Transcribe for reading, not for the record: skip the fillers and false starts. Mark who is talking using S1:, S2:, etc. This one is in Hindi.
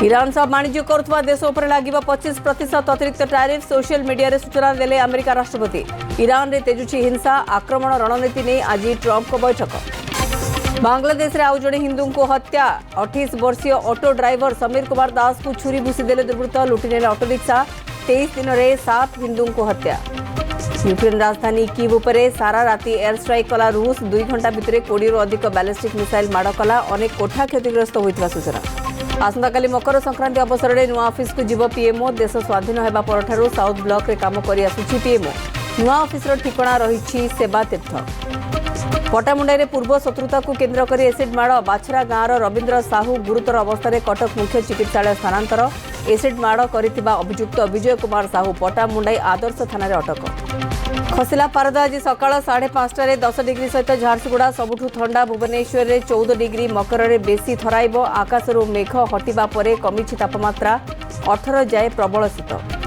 S1: ईरान सह वाणिज्य करुवा देश उपर लागिब 25% अतिरिक्त टैरिफ सोशल मीडिया रे सूचना देले अमेरिका राष्ट्रपति। ईरान रे तेजुची हिंसा आक्रमण रणनीति ने आज ट्रंप को बैठक। बांग्लादेश रे आउ जड़े हिंदू को हत्या 28 वर्षीय ऑटो ड्राइवर समीर कुमार दास को छुरी भूसी देले दुर्वृत्त लुटिनेले ऑटो रिक्शा। 23 दिन में 7 हिंदू को हत्या। यूक्रेन राजधानी कीव उपरे सारा राति एयर स्ट्राइक कला रूस 2 घंटा भितर 20 रु अधिक बैलिस्टिक मिसाइल माड़ कला। अनेक कोठा क्षतिग्रस्त होता सूचना। आसंताकाली मकर संक्रांति अवसर में नुआ ऑफिस को जीव पीएमओ। देश स्वाधीन होगा परठारु साउथ ब्लॉक रे काम करि आसुछि पीएमओ। नुआ ऑफिस रो ठिकाना रही सेवा तीर्थ। पटामुंडाई पूर्व शत्रुता को केन्द्र कर एसिड माड़। बाछरा गाँव रवींद्र साहू गुरुतर अवस्था कटक मुख्य चिकित्सालय स्थानांतर। एसिड माड़ कर अभियुक्त विजय कुमार साहू पटामुंडाई आदर्श थाना अटक। खसला पारद आज सकाळ 5:30 10 डिग्री सहित झारसुगुड़ा सबुठु ठंडा। भुवनेश्वर में 14 डिग्री। मकर में बेसी थराइब। आकाशरू मेघ हटिबा परे कमिछि तापमात्रा। 18 जाए प्रबल शीत।